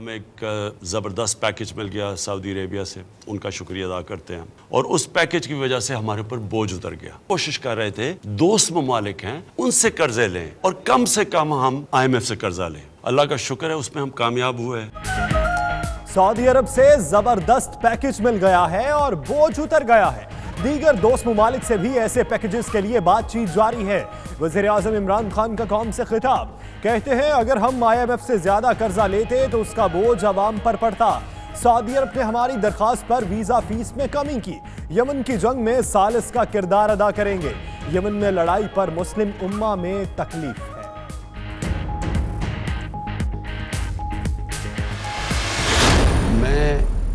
हमें एक ज़बरदस्त पैकेज मिल गया सऊदी अरेबिया से, उनका शुक्रिया अदा करते हैं। और उस पैकेज की वजह से हमारे ऊपर बोझ उतर गया। कोशिश कर रहे थे दोस्त ममालिक हैं उनसे कर्जे लें और कम से कम हम IMF से कर्जा लें। अल्लाह का शुक्र है उसमें हम कामयाब हुए। सऊदी अरब से जबरदस्त पैकेज मिल गया है और बोझ उतर गया है। दीगर दोस्त ममालिक से भी ऐसे पैकेजेस के लिए बातचीत जारी है। वज़ीर आज़म इमरान खान का कौम से खिताब, कहते हैं अगर हम IMF से ज्यादा कर्जा लेते तो उसका बोझ अवाम पर पड़ता। सऊदी अरब ने हमारी दरखास्त पर वीजा फीस में कमी की। यमन की जंग में सालिस का किरदार अदा करेंगे। यमन में लड़ाई पर मुस्लिम उम्मा में तकलीफ है। मैं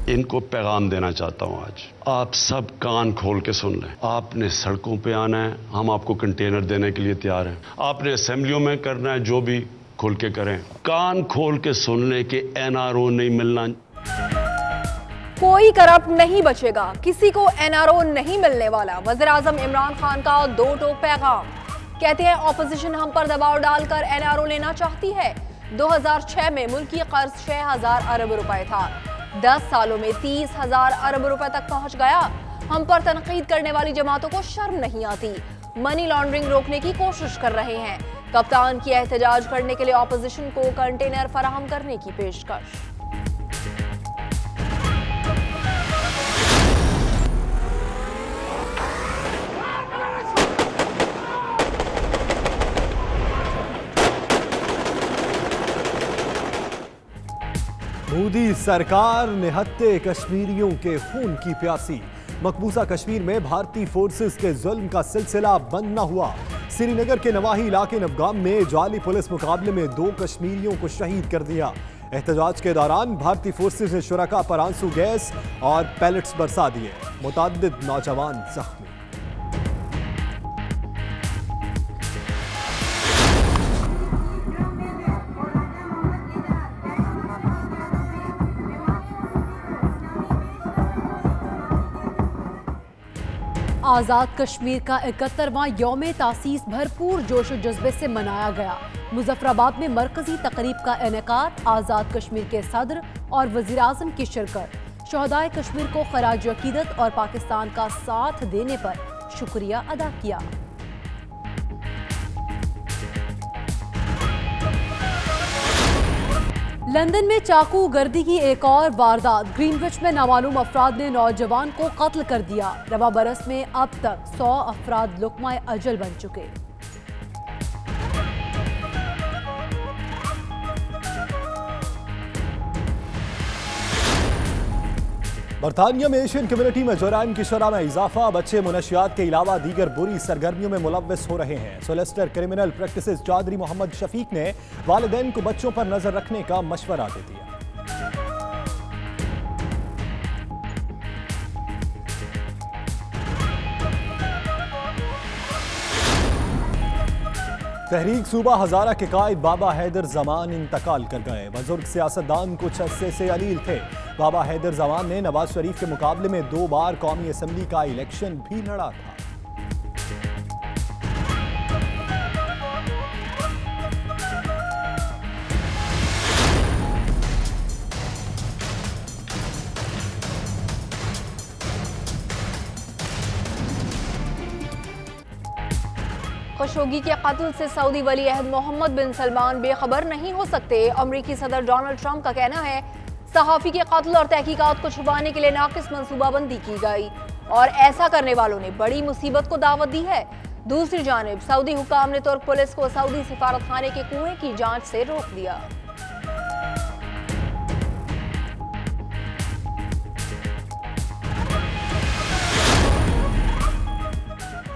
इनको पैगाम देना चाहता हूं, आज आप सब कान खोल के सुन लें। आपने सड़कों पे आना है, हम आपको कंटेनर देने के लिए तैयार हैं। आपने असेंबलियों में करना है, जो भी खुल के करें। कान खोल के सुन लें कि NRO नहीं मिलना। कोई करप्ट नहीं बचेगा, किसी को NRO नहीं मिलने वाला। वज़ीर आज़म इमरान खान का दो टोक पैगाम। कहते हैं ऑपोजिशन हम पर दबाव डालकर NRO लेना चाहती है। 2006 में मुल्की कर्ज 6,000 अरब रुपए था, 10 सालों में 30,000 अरब रुपए तक पहुंच गया। हम पर तनकीद करने वाली जमातों को शर्म नहीं आती। मनी लॉन्ड्रिंग रोकने की कोशिश कर रहे हैं। कप्तान की एहतजाज करने के लिए ऑपोजिशन को कंटेनर फराहम करने की पेशकश। मोदी सरकार निहत्ते कश्मीरियों के खून की प्यासी। मकबूजा कश्मीर में भारतीय फोर्सेस के जुल्म का सिलसिला बंद न हुआ। श्रीनगर के नवाही इलाके नवगाम में जाली पुलिस मुकाबले में 2 कश्मीरियों को शहीद कर दिया। एहतजाज के दौरान भारतीय फोर्सेस ने शुरका पर आंसू गैस और पैलेट्स बरसा दिए। मुतअद्दिद नौजवान जख्मी। आज़ाद कश्मीर का 71वां यौम तासीस भरपूर जोश व जज्बे से मनाया गया। मुजफ्फराबाद में मरकजी तकरीब का इनेकाद, आज़ाद कश्मीर के सदर और वज़ीर आज़म की शिरकत। शहदाए कश्मीर को खराज अकीदत और पाकिस्तान का साथ देने पर शुक्रिया अदा किया। लंदन में चाकू गर्दी की एक और वारदात। ग्रीनविच में नामालूम अफराद ने नौजवान को कत्ल कर दिया। रवा बरस में अब तक 100 अफराद लुक़्मा अजल बन चुके। बरतानिया में एशियन कम्युनिटी में जुराइम की शरह में इजाफा। बच्चे मुनशियात के अलावा दीगर बुरी सरगर्मियों में मुलव्वस हो रहे हैं। Solicitor criminal practices Chaudhry Mohammad Shafiq ने वालिदैन को बच्चों पर नजर रखने का मशवरा दे दिया। तहरीक सूबा हजारा के कायद बाबा हैदर जमान इंतकाल कर गए। बुजुर्ग सियासतदान कुछ अरसे से अलील थे। बाबा हैदर जमान ने नवाज शरीफ के मुकाबले में 2 बार कौमी असम्बली का इलेक्शन भी लड़ा था। खशोगी के कत्ल से सऊदी वली अहद मोहम्मद बिन सलमान बेखबर नहीं हो सकते। अमरीकी सदर डोनाल्ड ट्रंप का कहना है सहाफ़ी के कत्ल और तहकीकात को छुपाने के लिए नाकिस मनसूबाबंदी की गई और ऐसा करने वालों ने बड़ी मुसीबत को दावत दी है। दूसरी जानिब सऊदी हुकाम ने तुर्क पुलिस को सऊदी सिफारत खाने के कुएं की जांच से रोक दिया।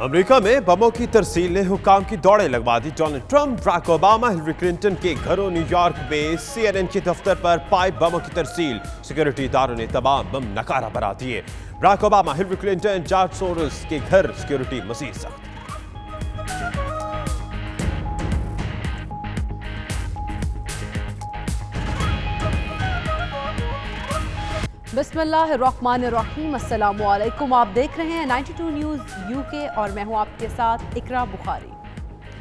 अमेरिका में बमों की तरसील ने हुकाम की दौड़ें लगवा दी। Donald Trump, Barack Obama, Hillary Clinton के घरों न्यूयॉर्क में CNN के दफ्तर पर पाइप बमों की तरसील। सिक्योरिटी इदारों ने तमाम बम नकारा बना दिए। Barack Obama, Hillary Clinton, George Soros के घर सिक्योरिटी मजीद सख्त। बिस्मिल्लाहिर्रहमानिर्रहीम, अस्सलाम वालेकुम। आप देख रहे हैं 92 न्यूज़ UK और मैं हूं आपके साथ इकरा बुखारी।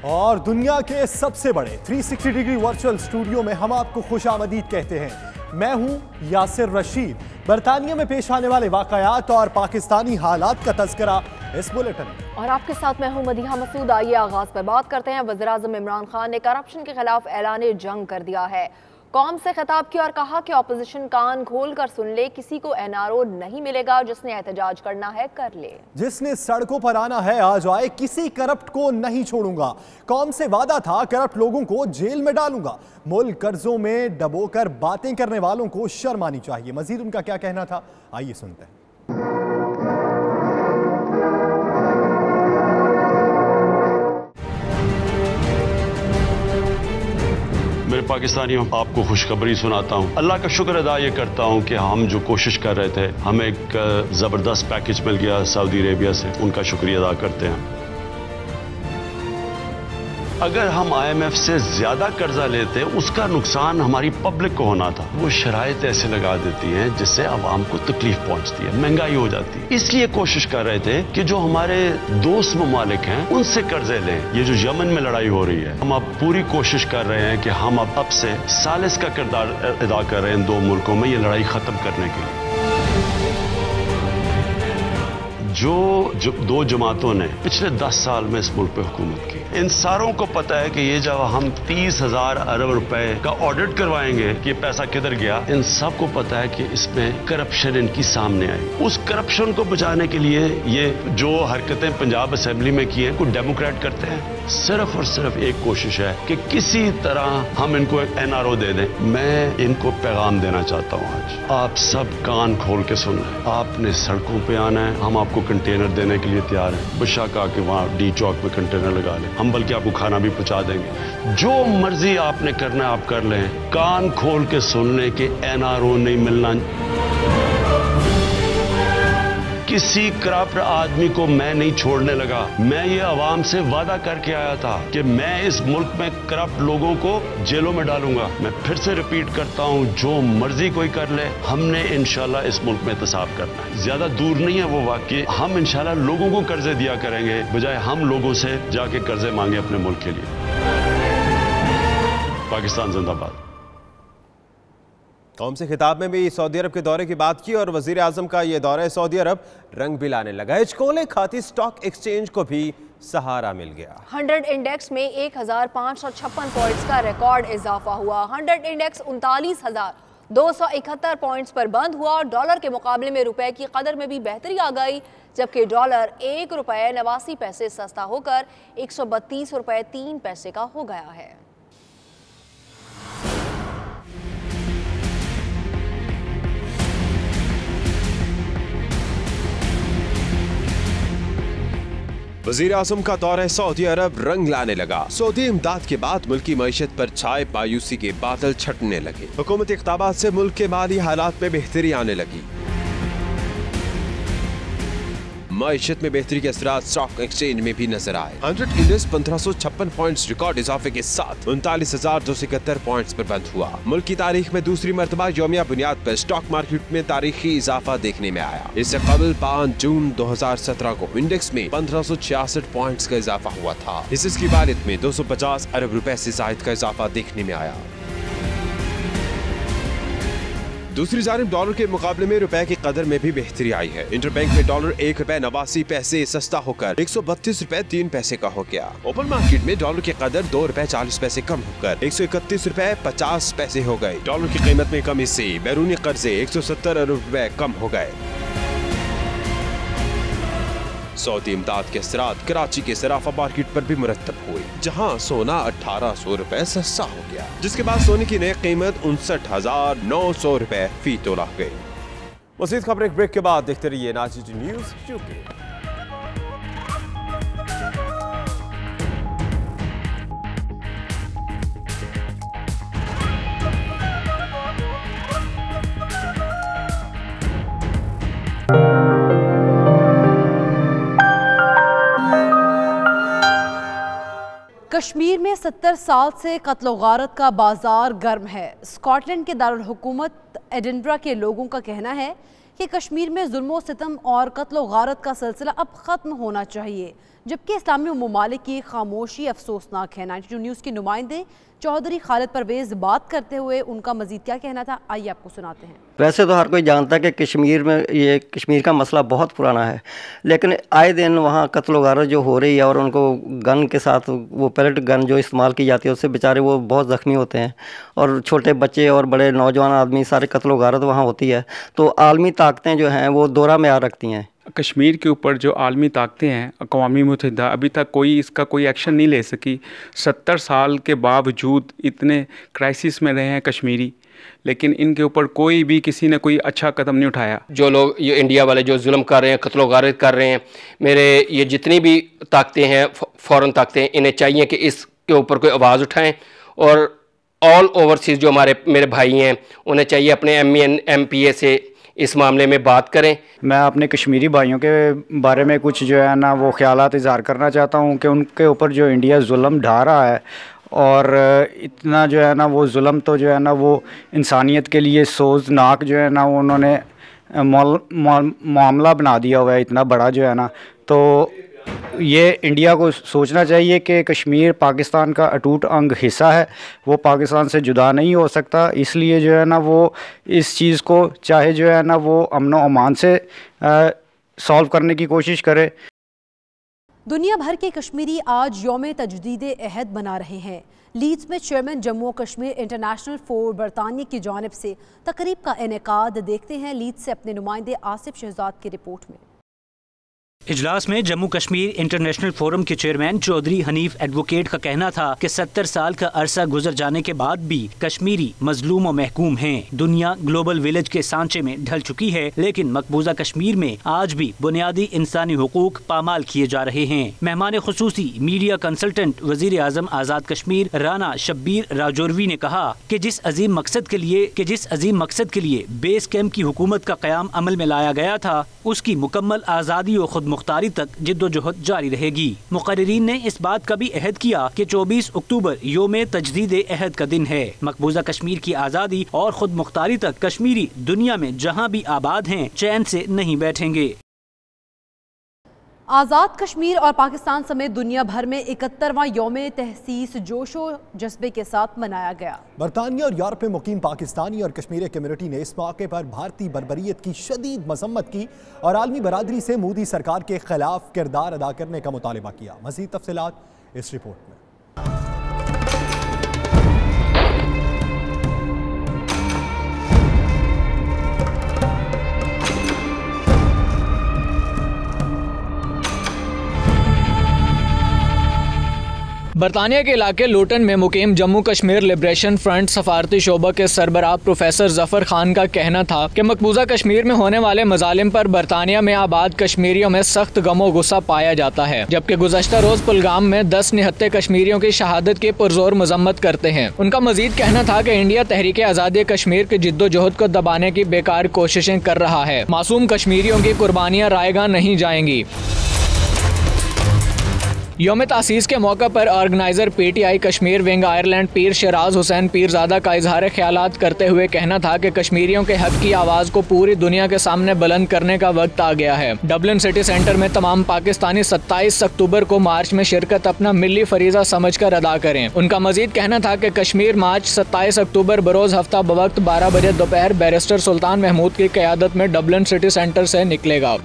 और दुनिया के सबसे बड़े 360 डिग्री वर्चुअल स्टूडियो में हम आपको खुशामदीद कहते हैं। मैं हूं यासिर रशीद। बरतानिया में पेश आने वाले वाकयात और पाकिस्तानी हालात का तज़किरा इस बुलेटिन में। और आपके साथ मैं हूं मदीहा मसूद। आइए आगाज पर बात करते हैं। वज़ीर-ए-आज़म इमरान खान ने करप्शन के खिलाफ ऐलान जंग कर दिया है। कौम से खिताब किया और कहा कि ऑपोजिशन कान खोल कर सुन ले, किसी को एनआरओ नहीं मिलेगा, जिसने एहतजाज करना है कर ले, जिसने सड़कों पर आना है आ जाए, किसी करप्ट को नहीं छोड़ूंगा। कौम से वादा था करप्ट लोगों को जेल में डालूंगा। मुल्क कर्जों में डबोकर बातें करने वालों को शर्म आनी चाहिए। मजीद उनका क्या कहना था, आइए सुनते हैं। मेरे पाकिस्तानियों, आपको खुशखबरी सुनाता हूँ। अल्लाह का शुक्र अदा ये करता हूँ कि हम जो कोशिश कर रहे थे, हमें एक ज़बरदस्त पैकेज मिल गया सऊदी अरेबिया से। उनका शुक्रिया अदा करते हैं। अगर हम IMF से ज्यादा कर्जा लेते, उसका नुकसान हमारी पब्लिक को होना था। वो शराइत ऐसे लगा देती हैं जिससे आवाम को तकलीफ पहुंचती है, महंगाई हो जाती है। इसलिए कोशिश कर रहे थे कि जो हमारे दोस्त ममालिक हैं उनसे कर्जे लें। ये जो यमन में लड़ाई हो रही है, हम अब पूरी कोशिश कर रहे हैं कि हम अब से सालिस का किरदार अदा कर रहे हैं इन दो मुल्कों में ये लड़ाई खत्म करने के लिए। जो दो जमातों ने पिछले 10 साल में इस मुल्क पे हुकूमत की, इन सारों को पता है कि ये जब हम 30,000 अरब रुपए का ऑडिट करवाएंगे कि पैसा किधर गया, इन सबको पता है कि इसमें करप्शन इनकी सामने आई। उस करप्शन को बचाने के लिए ये जो हरकतें पंजाब असेंबली में की हैं, कुछ डेमोक्रेट करते हैं। सिर्फ और सिर्फ एक कोशिश है कि किसी तरह हम इनको एक NRO दे दें। मैं इनको पैगाम देना चाहता हूं आज, आप सब कान खोल के सुन लें। आपने सड़कों पे आना है, हम आपको कंटेनर देने के लिए तैयार हैं। बेशक आके वहां D चौक पे कंटेनर लगा लें, हम बल्कि आपको खाना भी पहुंचा देंगे। जो मर्जी आपने करना है आप कर लें। कान खोल के सुन लें कि NRO नहीं मिलना। किसी करप्ट आदमी को मैं नहीं छोड़ने लगा। मैं ये आवाम से वादा करके आया था कि मैं इस मुल्क में करप्ट लोगों को जेलों में डालूंगा। मैं फिर से रिपीट करता हूं, जो मर्जी कोई कर ले, हमने इंशाल्लाह इस मुल्क में एहतसाब करना है। ज्यादा दूर नहीं है वो वक्त कि हम इंशाल्लाह लोगों को कर्जे दिया करेंगे, बजाय हम लोगों से जाके कर्जे मांगे अपने मुल्क के लिए। पाकिस्तान जिंदाबाद। कौम से खिताब में भी सऊदी अरब के दौरे की बात की और वजीर आजम का यह दौरा सऊदी अरब रंग भी लाने लगा। हिचकोले खाती स्टॉक एक्सचेंज को भी सहारा मिल गया। 100 इंडेक्स में 1556 पॉइंट्स का रिकॉर्ड इजाफा हुआ। 100 इंडेक्स 39,271 पॉइंट्स पर बंद हुआ। डॉलर के मुकाबले में रुपए की कदर में भी बेहतरी आ गई, जबकि डॉलर ₹1.89 सस्ता होकर ₹132.03 का हो गया है। वजीर आजम का दौरा सऊदी अरब रंग लाने लगा। सऊदी इमदाद के बाद मुल्की मईशत पर छाए मायूसी के बादल छटने लगे। हुकूमती इक़दामात से मुल्क के माली हालात में बेहतरी आने लगी। मईशत में बेहतरी के असरात स्टॉक एक्सचेंज में भी नजर आए। 100 इंडेक्स 1556 पॉइंट्स रिकॉर्ड इजाफे के साथ 39,271 पॉइंट्स पर बंद हुआ। मुल्क की तारीख में दूसरी मरतबा यौमिया बुनियाद पर स्टॉक मार्केट में तारीखी इजाफा देखने में आया। इससे कबल 5 जून 2017 को इंडेक्स में 1566 पॉइंट्स का इजाफा हुआ था। इसकी वालिद में 250 अरब रुपए से जायद का इजाफा देखने में आया। दूसरी जानिब डॉलर के मुकाबले में रुपए की कदर में भी बेहतरी आई है। इंटरबैंक में डॉलर ₹1.89 सस्ता होकर ₹132.03 का हो गया। ओपन मार्केट में डॉलर की कदर ₹2.40 कम होकर ₹131.50 हो गए। डॉलर की कीमत में कमी से बैरूनी कर्जे 170 अरब रुपए कम हो गए। सऊदी इमदाद के असरात कराची के सराफा मार्केट पर भी मुरतब हुए, जहां सोना 1800 रुपए सस्ता हो गया, जिसके बाद सोने की नई कीमत 59,900 रुपए फी तोला हो गई। मज़ीद खबरें ब्रेक के बाद देखते रहिए नाज़िर न्यूज़ यूके। कश्मीर में 70 साल से कत्ल गारत का बाजार गर्म है। स्कॉटलैंड के दारुल हुकूमत एडिनबरा के लोगों का कहना है कि कश्मीर में जुल्मो सितम और कत्ल गारत का सिलसिला अब खत्म होना चाहिए। जबकि इस्लामी ममालिक की खामोशी अफसोसनाक है। 92 न्यूज़ के नुमाइंदे चौधरी खालिद परवेज़ बात करते हुए उनका मज़ीद क्या कहना था, आइए आपको सुनाते हैं। वैसे तो हर कोई जानता है कि कश्मीर का मसला बहुत पुराना है, लेकिन आए दिन वहाँ कत्ल व गारत जो हो रही है और उनको गन के साथ वो पैलेट गन जो इस्तेमाल की जाती है उससे बेचारे वो बहुत ज़ख्मी होते हैं और छोटे बच्चे और बड़े नौजवान आदमी सारे कत्ल व गारत वहाँ होती है। तो आलमी ताकतें जो हैं वो दौरा में आ रखती हैं। कश्मीर के ऊपर जो आलमी ताकतें हैं, अक़वाम मुत्तहिदा अभी तक इसका कोई एक्शन नहीं ले सकी। 70 साल के बावजूद इतने क्राइसिस में रहे हैं कश्मीरी, लेकिन इनके ऊपर कोई भी किसी ने कोई अच्छा कदम नहीं उठाया। जो लोग ये इंडिया वाले जो जुल्म कर रहे हैं, कत्ल व गारत कर रहे हैं, मेरे ये जितनी भी ताकतें हैं, फ़ौरन ताकतें, इन्हें चाहिए कि इसके ऊपर कोई आवाज़ उठाएँ और ऑल ओवरसीज़ जो मेरे भाई हैं उन्हें चाहिए अपने MPA से इस मामले में बात करें। मैं अपने कश्मीरी भाइयों के बारे में कुछ जो है ना वो ख्यालात इज़हार करना चाहता हूँ कि उनके ऊपर जो इंडिया जुल्म ढा रहा है और इतना जो है ना वो जुल्म तो जो है ना वो इंसानियत के लिए सोचनाक जो है ना वो उन्होंने मामला बना दिया हुआ है इतना बड़ा जो है ना। तो ये इंडिया को सोचना चाहिए कि कश्मीर पाकिस्तान का अटूट अंग हिस्सा है, वो पाकिस्तान से जुदा नहीं हो सकता। इसलिए जो है ना वो इस चीज़ को चाहे जो है ना वो अमन व अमान से सॉल्व करने की कोशिश करे। दुनिया भर के कश्मीरी आज यौम तजदीद अहद मना रहे हैं। लीड्स में chairman Jammu Kashmir international four बरतानिया की जानिब से तकरीब का इनेकाद। देखते हैं लीड्स से अपने नुमाइंदे आसिफ शहजाद की रिपोर्ट में। इजलास में जम्मू कश्मीर इंटरनेशनल फोरम के चेयरमैन चौधरी हनीफ एडवोकेट का कहना था कि 70 साल का अरसा गुजर जाने के बाद भी कश्मीरी मजलूम और महकूम हैं। दुनिया ग्लोबल विलेज के सांचे में ढल चुकी है, लेकिन मकबूजा कश्मीर में आज भी बुनियादी इंसानी हुकूक पामाल किए जा रहे हैं। मेहमान खुसूसी मीडिया कंसल्टेंट वजीर आजम आजाद कश्मीर राना शब्बीर राजौरवी ने कहा कि जिस अजीम मकसद के लिए बेस कैंप की हुकूमत का क़याम अमल में लाया गया था, उसकी मुकम्मल आज़ादी और खुद मुख्तारी तक जिद्दोजहद जारी रहेगी। मुकर्रिरीन ने इस बात का भी अहद किया कि 24 अक्टूबर यौम तजदीद अहद का दिन है। मकबूजा कश्मीर की आज़ादी और खुद मुख्तारी तक कश्मीरी दुनिया में जहाँ भी आबाद हैं चैन से नहीं बैठेंगे। आज़ाद कश्मीर और पाकिस्तान समेत दुनिया भर में 71वां यौम तहसीस जोशो जज्बे के साथ मनाया गया। बरतानिया और यूरोप में मुकीम पाकिस्तानी और कश्मीरी कम्युनिटी ने इस मौके पर भारतीय बर्बरियत की शदीद मजम्मत की और आलमी बरादरी से मोदी सरकार के खिलाफ किरदार अदा करने का मुतालिबा किया। मज़ीद तफसीलात इस रिपोर्ट में। बरतानिया के इलाके लूटन में मुकीम जम्मू कश्मीर लिबरेशन फ्रंट सफारती शोबा के सरबराह प्रोफेसर जफर खान का कहना था कि मकबूजा कश्मीर में होने वाले मजालिम पर बरतानिया में आबाद कश्मीरियों में सख्त गमो गुस्सा पाया जाता है, जबकि गुज़श्ता रोज पुलगाम में 10 निहत्ते कश्मीरियों की शहादत की पुरजोर मजम्मत करते हैं। उनका मजीद कहना था कि इंडिया तहरीक आज़ादी कश्मीर की जिद्दोजहद को दबाने की बेकार कोशिशें कर रहा है। मासूम कश्मीरियों की कुर्बानियाँ रायगा नहीं जाएंगी। यौम तासीस के मौका पर organiser PTI Kashmir wing Ireland पीर शराज हुसैन पीरजादा का इजहार ख्यालात करते हुए कहना था कि कश्मीरियों के हक की आवाज़ को पूरी दुनिया के सामने बुलंद करने का वक्त आ गया है। डबलिन सिटी सेंटर में तमाम पाकिस्तानी 27 अक्टूबर को मार्च में शिरकत अपना मिली फरीजा समझकर अदा करें। उनका मजीद कहना था कि कश्मीर मार्च 27 अक्टूबर बरोज़ हफ्ता बवक्त 12 बजे दोपहर बैरिस्टर सुल्तान महमूद की क़यादत में डबलिन सिटी सेंटर से निकलेगा।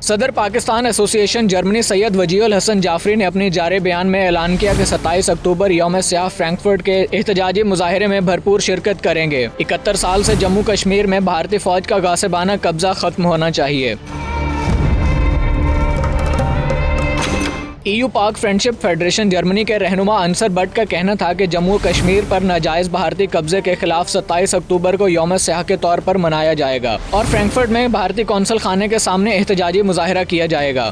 सदर पाकिस्तान एसोसिएशन जर्मनी सैयद वजीउल हसन जाफरी ने अपने जारी बयान में ऐलान किया कि 27 अक्टूबर यौम स्याह फ्रैंकफर्ट के एहतजाजी मुजाहरे में भरपूर शिरकत करेंगे। 71 साल से जम्मू कश्मीर में भारतीय फौज का गासिबाना कब्जा खत्म होना चाहिए। EU पाक फ्रेंडशिप फेडरेशन जर्मनी के रहनुमा अंसर बट का कहना था कि जम्मू कश्मीर पर नाजायज़ भारतीय कब्जे के खिलाफ 27 अक्टूबर को यौम स्याह के तौर पर मनाया जाएगा और फ्रैंकफर्ट में भारतीय कौंसल खाने के सामने एहतजाजी मुजाहिरा किया जाएगा।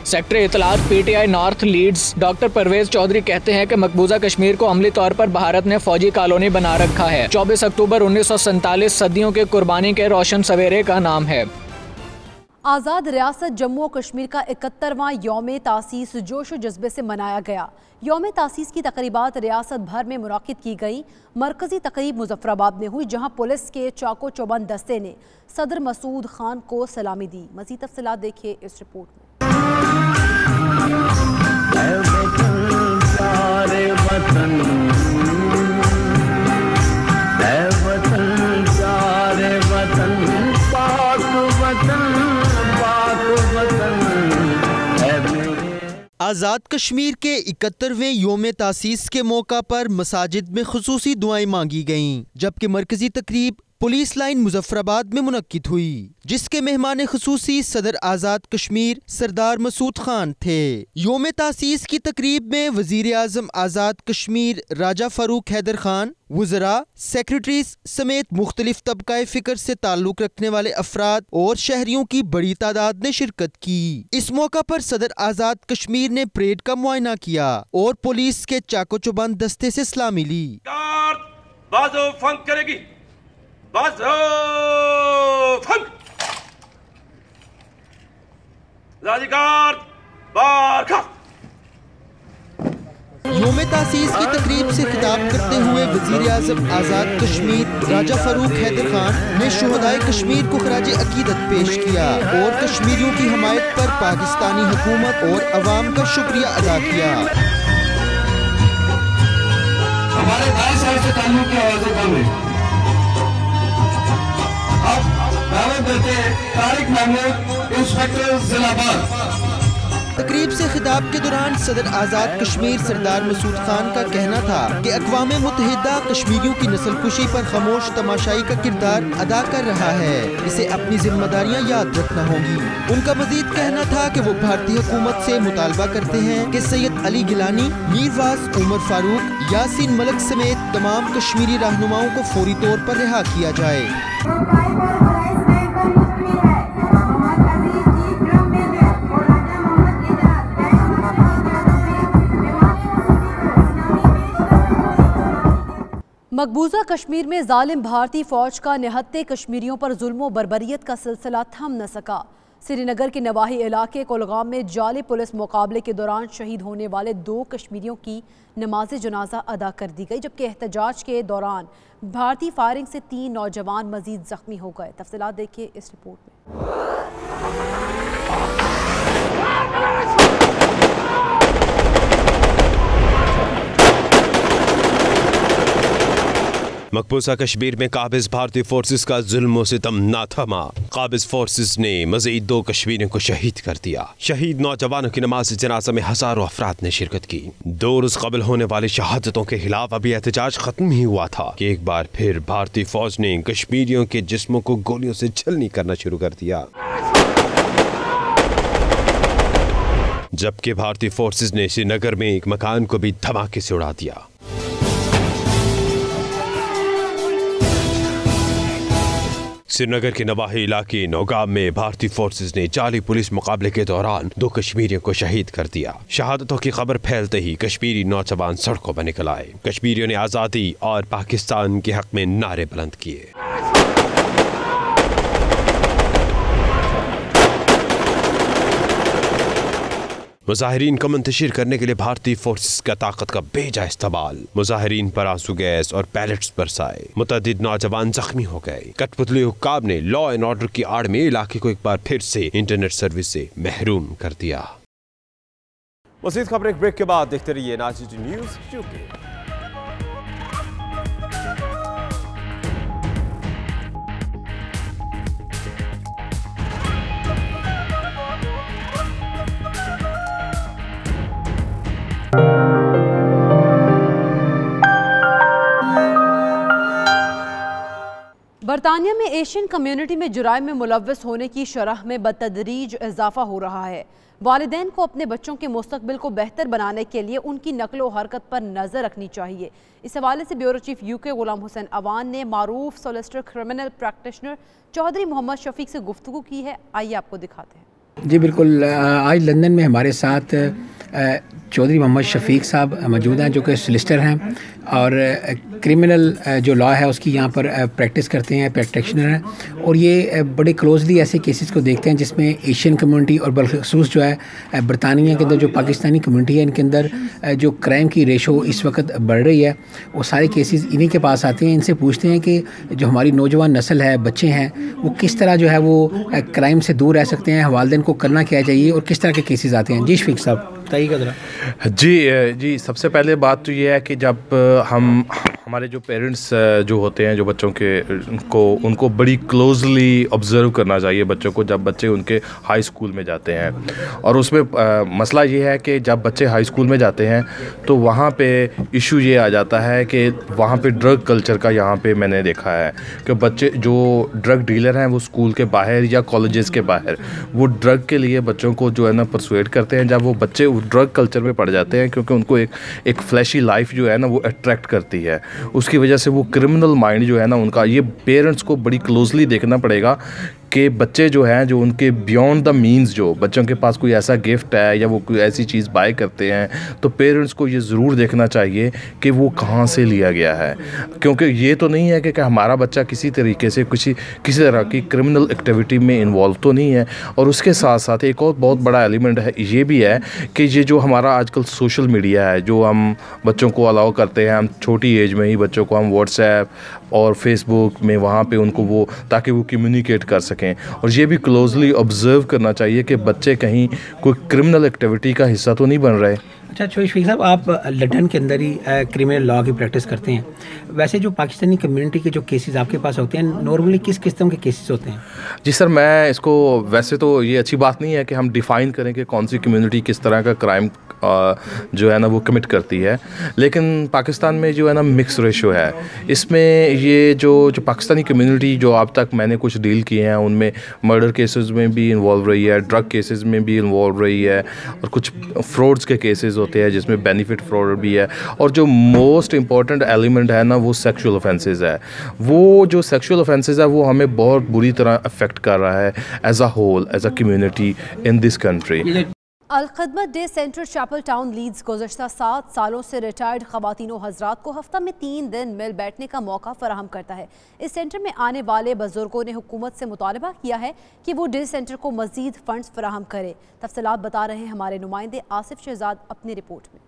सेक्रेटरी इतलात PTI North Leeds doctor Parvez Chaudhry कहते हैं कि मकबूजा कश्मीर को अमली तौर पर भारत ने फौजी कॉलोनी बना रखा है। 24 अक्टूबर 1947 सदियों के कुर्बानी के रोशन सवेरे का नाम है। आज़ाद रियासत जम्मू और कश्मीर का 71वां यौम तासीस जोश व जज्बे से मनाया गया। यौम तासीस की तकरीबात रियासत भर में मुनाकिद की गई। मरकजी तकरीब मुजफ्फराबाद में हुई, जहां पुलिस के चाको चौबंद दस्ते ने सदर मसूद खान को सलामी दी। मज़ीद तफसीलात देखिए इस रिपोर्ट में। आज़ाद कश्मीर के 71वें योम तासीस के मौका पर मसाजिद में खुसूसी दुआएं मांगी गईं, जबकि मरकजी तकरीब पुलिस लाइन मुजफ्फराबाद में मुनक्किद हुई, जिसके मेहमान खुसूसी सदर आज़ाद कश्मीर सरदार मसूद खान थे। योम तासीस की तकरीब में वज़ीर आज़म आज़ाद कश्मीर राजा फ़ारूक हैदर खान, वज़रा, सेक्रेटरीज समेत मुख्तलिफ तबक़ाए फ़िक्र से ताल्लुक़ रखने वाले अफराद और शहरियों की बड़ी तादाद ने शिरकत की। इस मौका पर सदर आज़ाद कश्मीर ने परेड का मुआयना किया और पुलिस के चाको चौबंद दस्ते से सलामी ली। बाजो फंक करेगी, बाजो फंक, योम तासीस की तकरीब से खिताब करते हुए वज़ीर आज़म आज़ाद कश्मीर राजा फ़ारूक हैदर खान ने शुहदाए कश्मीर को खराज अकीदत पेश किया और कश्मीरियों की हमायत पर पाकिस्तानी हुकूमत और अवाम का शुक्रिया अदा किया। हमारे 22 साल से ताल्लुक के आवाज़ें कम है। अब दावत देते तारिक महमूद, इंस्पेक्टर जिलाबाद। तकरीब से खिताब के दौरान सदर आज़ाद कश्मीर सरदार मसूद खान का कहना था कि अक़वाम मुत्तहिदा कश्मीरियों की नस्लकुशी पर खामोश तमाशाई का किरदार अदा कर रहा है, इसे अपनी जिम्मेदारियां याद रखना होगी। उनका मजीद कहना था कि वो भारतीय हुकूमत से मुतालबा करते हैं कि सैयद अली गिलानी, मीरवास उमर फारूक, यासीन मलिक समेत तमाम कश्मीरी रहनुमाओं को फौरी तौर पर रिहा किया जाए। मकबूजा कश्मीर में जालिम भारतीय फौज का निहत्ते कश्मीरियों पर जुल्म बर्बरियत का सिलसिला थम न सका। श्रीनगर के नवाही इलाके कोलगाम में जाली पुलिस मुकाबले के दौरान शहीद होने वाले 2 कश्मीरियों की नमाज जनाजा अदा कर दी गई, जबकि एहतजाज के दौरान भारतीय फायरिंग से 3 नौजवान मजीद जख्मी हो गए। तफसीलात देखिए इस रिपोर्ट में। मकबूजा कश्मीर में काबिज भारतीय फोर्सेस का जुल्म सितम ना थमा। काबिज फोर्सेस ने मजीद 2 कश्मीरियों को शहीद कर दिया। शहीद नौजवानों की नमाज जनाजा में हजारों अफराद ने शिरकत की। 2 रोज कबल होने वाली शहादतों के खिलाफ अभी एहतजाज खत्म ही हुआ था कि एक बार फिर भारतीय फौज ने कश्मीरियों के जिस्मों को गोलियों से छलनी करना शुरू कर दिया, जबकि भारतीय फोर्सेस ने श्रीनगर में एक मकान को भी धमाके से उड़ा दिया। श्रीनगर के नवाही इलाके नौगाम में भारतीय फोर्सेस ने जाली पुलिस मुकाबले के दौरान 2 कश्मीरियों को शहीद कर दिया। शहादतों की खबर फैलते ही कश्मीरी नौजवान सड़कों पर निकल आए। कश्मीरियों ने आज़ादी और पाकिस्तान के हक में नारे बुलंद किए। मुजाहिरीन को मुंतशिर करने के लिए भारतीय फोर्सेस का ताकत का बेजा इस्तेमाल। मुजाहिरीन पर आंसू गैस और पैलेट्स बरसाए। मुतअद्दिद नौजवान जख्मी हो गए। कठपुतली हुक्काम ने लॉ एंड ऑर्डर की आड़ में इलाके को एक बार फिर से इंटरनेट सर्विस से महरूम कर दिया। मज़ीद खबरें ब्रेक के बाद देखते रहिए नाज़िर न्यूज़ यूके। बरतानिया में एशियन कम्युनिटी में जुराइम में मुलव्वस होने की शरह में बतदरीज इजाफा हो रहा है। वालिदैन को अपने बच्चों के मुस्तकबिल को बेहतर बनाने के लिए उनकी नकलो हरकत पर नज़र रखनी चाहिए। इस हवाले से bureau chief UK Ghulam Hussain Awan ने मारूफ solicitor criminal practitioner Chaudhry Mohammad Shafiq से गुफ्तगू की है। आइए आपको दिखाते हैं। जी बिल्कुल, आज लंदन में हमारे साथ चौधरी मोहम्मद शफीक साहब मौजूद हैं जो कि सोलिसिटर हैं और क्रिमिनल जो लॉ है उसकी यहाँ पर प्रैक्टिस करते हैं, प्रैक्टिशनर हैं और ये बड़े क्लोजली ऐसे केसेस को देखते हैं जिसमें एशियन कम्युनिटी और बलखसूस जो है बरतानिया के अंदर जो पाकिस्तानी कम्युनिटी है इनके अंदर जो क्राइम की रेशो इस वक्त बढ़ रही है वो सारे केसेस इन्हीं के पास आते हैं। इनसे पूछते हैं कि जो हमारी नौजवान नस्ल है, बच्चे हैं, वो किस तरह जो है वो क्राइम से दूर रह सकते हैं, वालिदैन को करना क्या चाहिए और किस तरह के केसेस आते हैं। जी शफीक साहब जी, सबसे पहले बात तो ये है कि जब हमारे जो पेरेंट्स जो होते हैं जो बच्चों के उनको बड़ी क्लोजली ऑब्ज़र्व करना चाहिए बच्चों को जब बच्चे उनके हाई स्कूल में जाते हैं। और उसमें मसला ये है कि जब बच्चे हाई स्कूल में जाते हैं तो वहाँ पे इशू ये आ जाता है कि वहाँ पे ड्रग कल्चर का यहाँ पे मैंने देखा है कि बच्चे जो ड्रग डीलर हैं वो स्कूल के बाहर या कॉलेजेस के बाहर वो ड्रग के लिए बच्चों को जो है ना परसुएड करते हैं। जब वो बच्चे ड्रग कल्चर में पड़ जाते हैं क्योंकि उनको एक फ्लैशी लाइफ जो है ना वो अट्रैक्ट करती है, उसकी वजह से वो क्रिमिनल माइंड जो है ना उनका, ये पेरेंट्स को बड़ी क्लोजली देखना पड़ेगा कि बच्चे जो हैं जो उनके बियॉन्ड द मीन्स जो बच्चों के पास कोई ऐसा गिफ्ट है या वो कोई ऐसी चीज़ बाय करते हैं तो पेरेंट्स को ये ज़रूर देखना चाहिए कि वो कहाँ से लिया गया है, क्योंकि ये तो नहीं है कि हमारा बच्चा किसी तरीके से किसी तरह की क्रिमिनल एक्टिविटी में इन्वॉल्व तो नहीं है। और उसके साथ साथ एक और बहुत बड़ा एलिमेंट है ये भी है कि ये जो हमारा आजकल सोशल मीडिया है जो हम बच्चों को अलाउ करते हैं, हम छोटी एज में ही बच्चों को हम व्हाट्सएप और फेसबुक में वहाँ पे उनको वो ताकि वो कम्युनिकेट कर सकें। और ये भी क्लोजली ऑब्जर्व करना चाहिए कि बच्चे कहीं कोई क्रिमिनल एक्टिविटी का हिस्सा तो नहीं बन रहे। अच्छा शफीक साहब, आप लंदन के अंदर ही क्रिमिनल लॉ की प्रैक्टिस करते हैं, वैसे जो पाकिस्तानी कम्युनिटी के जो केसेस आपके पास होते हैं नॉर्मली किस किस्म के केसेस होते हैं? जी सर, मैं इसको वैसे तो ये अच्छी बात नहीं है कि हम डिफ़ाइन करें कि कौन सी कम्युनिटी किस तरह का क्राइम जो है ना वो कमिट करती है, लेकिन पाकिस्तान में जो है ना मिक्स रेशो है। इसमें ये जो पाकिस्तानी कम्युनिटी जो अब तक मैंने कुछ डील किए हैं उनमें मर्डर केसेस में भी इन्वॉल्व रही है, ड्रग केसेस में भी इन्वॉल्व रही है और कुछ फ्रॉड्स के केसेस होते हैं जिसमें बेनिफिट फ्रॉड भी है। और जो मोस्ट इम्पॉर्टेंट एलिमेंट है ना वो सेक्सुअल ऑफेंसेस है। वो जो सेक्सुअल ऑफेंसेस है वो हमें बहुत बुरी तरह अफेक्ट कर रहा है as a whole, as a community in this country. Al-Khidmat Day Centre Chapeltown Leeds गुज़श्ता 7 सालों से रिटायर्ड ख़वातीन व हज़रात को हफ्ता में 3 दिन मिल बैठने का मौका फराहम करता है। इस सेंटर में आने वाले बुजुर्गों ने हुकूमत से मुतालबा किया है कि वो डे सेंटर को मज़ीद फंड्स फराहम करे। तफसीलात बता रहे हैं हमारे नुमाइंदे आसिफ शहजाद अपनी रिपोर्ट में।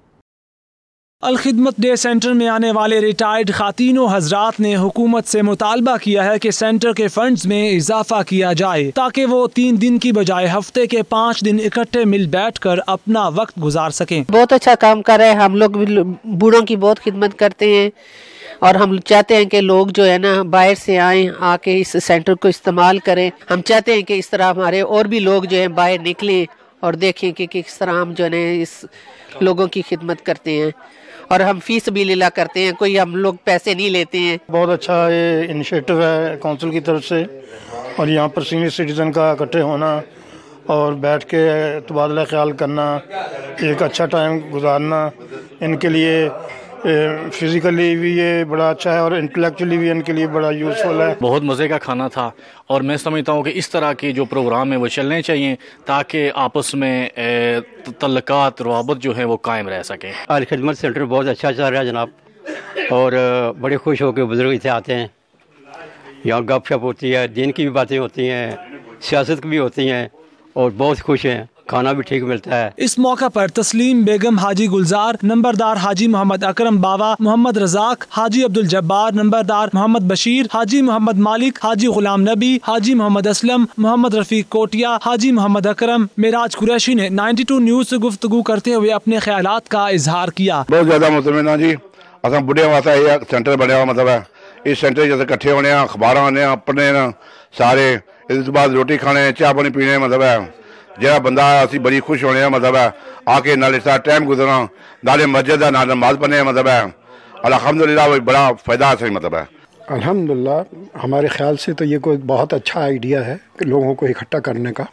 अल-खिदमत डे सेंटर में आने वाले रिटायर्ड खातीनों हजरात ने हुकूमत से मुतालबा किया है कि सेंटर के फंड्स में इजाफा किया जाए ताकि वो 3 दिन की बजाय हफ्ते के 5 दिन इकट्ठे मिल बैठकर अपना वक्त गुजार सकें। बहुत अच्छा काम कर रहे हैं, हम लोग भी बूढ़ों की बहुत खिदमत करते हैं और हम चाहते हैं कि लोग जो है ना बाहर से आए, आके इस सेंटर को इस्तेमाल करें। हम चाहते हैं कि इस तरह हमारे और भी लोग जो है बाहर निकलें और देखें कि किस तरह हम जो है इस लोगों की खिदमत करते हैं और हम फीस भी लीला करते हैं, कोई हम लोग पैसे नहीं लेते हैं। बहुत अच्छा ये इनिशिएटिव है काउंसिल की तरफ से और यहाँ पर सीनियर सिटीजन का इकट्ठे होना और बैठ के तबादला ख्याल करना, एक अच्छा टाइम गुजारना, इनके लिए फिजिकली भी ये बड़ा अच्छा है और इंटेलेक्चुअली भी इनके लिए बड़ा यूज़फुल है। बहुत मज़े का खाना था और मैं समझता हूँ कि इस तरह के जो प्रोग्राम है वो चलने चाहिए ताकि आपस में तल्लुकात रवाबत जो है वो कायम रह सके। अल-खिदमत सेंटर बहुत अच्छा चल रहा है जनाब और बड़े खुश होकर बुजुर्ग इसे आते हैं। यहाँ गपशप होती है, दिन की भी बातें होती हैं, सियासत की भी होती हैं और बहुत खुश हैं, खाना भी ठीक मिलता है। इस मौका पर तस्लीम बेगम, हाजी गुलजार, नंबरदार हाजी मोहम्मद अकरम बावा, मोहम्मद रजाक, हाजी अब्दुल जब्बार, नंबरदार मोहम्मद बशीर, हाजी मोहम्मद मालिक, हाजी गुलाम नबी, हाजी मोहम्मद असलम, मोहम्मद रफीक कोटिया, हाजी मोहम्मद अकरम, मेराज कुरैशी ने 92 न्यूज़ से गुफ्तगू करते हुए अपने ख्यालात का इजहार किया। बहुत ज्यादा मुतमिन जी, असा बुढ़े वास्ते ये सेंटर बनया हुआ मतलब है, इस सेंटर जैसे इकट्ठे होने, अखबार आने, पढ़ने सारे, इस बाद रोटी खाने, चाह पानी पीने, मतलब है जरा बंदा असी बड़ी खुश होने मतलब है आके नाले साथ टाइम गुजरना, नाले मस्जिद है, नाले नमाज पढ़ने, मतलब है अल्हम्दुलिल्लाह बड़ा फायदा है मतलब है। अल्हम्दुलिल्लाह हमारे ख्याल से तो ये कोई बहुत अच्छा आइडिया है कि लोगों को इकट्ठा करने का,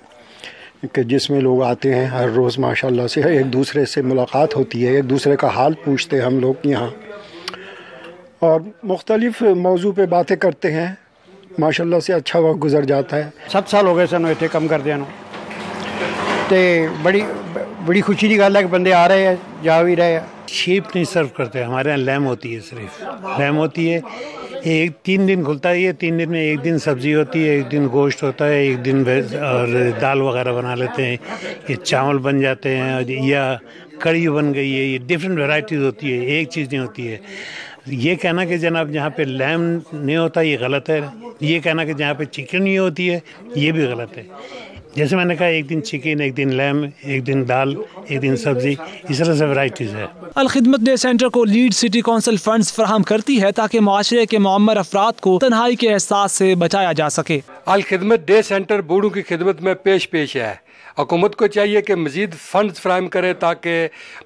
कि जिसमें लोग आते हैं हर रोज़ माशाल्लाह से एक दूसरे से मुलाकात होती है, एक दूसरे का हाल पूछते हैं हम लोग यहाँ और मुख्तलिफ मौजू पे बातें करते हैं, माशाल्लाह से अच्छा वक्त गुजर जाता है। 7 साल हो गए सन इतने कम कर दिया ते बड़ी खुशी की गल है कि बंदे आ रहे हैं, जा भी रहे हैं। शीप नहीं सर्व करते, हमारे यहाँ लैम होती है, सिर्फ लैम होती है। एक 3 दिन खुलता है ये, 3 दिन में एक दिन सब्जी होती है, एक दिन गोश्त होता है, एक दिन और दाल वगैरह बना लेते हैं, ये चावल बन जाते हैं या कड़ी बन गई है, ये डिफरेंट वैरायटीज होती है, एक चीज़ नहीं होती है। ये कहना कि जनाब जहाँ पे लैम नहीं होता ये गलत है, ये कहना कि जहाँ पे चिकन नहीं होती है ये भी गलत है। जैसे मैंने कहा, एक दिन चिकन, एक दिन लैम, एक दिन दाल, एक दिन सब्जी, इस तरह से वैरायटीज़ है। अल खिदमत डे सेंटर को लीड सिटी काउंसिल फंड्स फराहम करती है ताकि माशरे के मुअम्मर अफराद को तन्हाई के एहसास से बचाया जा सके। अल खिदमत डे सेंटर बूढ़ों की खिदमत में पेश है। हुकूमत को चाहिए कि मज़ीद फ़ंड्स फ्राहम करे ताकि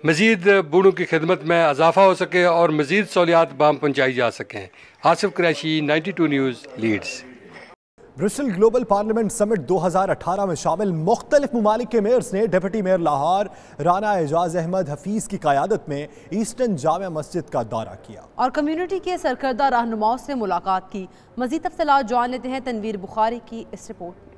मज़ीद बूढ़ों की खिदमत में इजाफा हो सके और मज़ीद सहूलियात बाम पहुँचाई जा सकें। Asif Qureshi, 92 news, Leeds. Bristol global parliament summit 2018 में शामिल मुख्तलिफ ममालिक के मेयर्स ने डिप्टी मेयर लाहौर राना एजाज अहमद हफीज की क़यादत में ईस्टर्न जामिया मस्जिद का दौरा किया और कम्युनिटी के सरकर्दा रहनुमाओं से मुलाकात की। मज़ीद तफसीलात जान लेते हैं तनवीर बुखारी की इस रिपोर्ट में।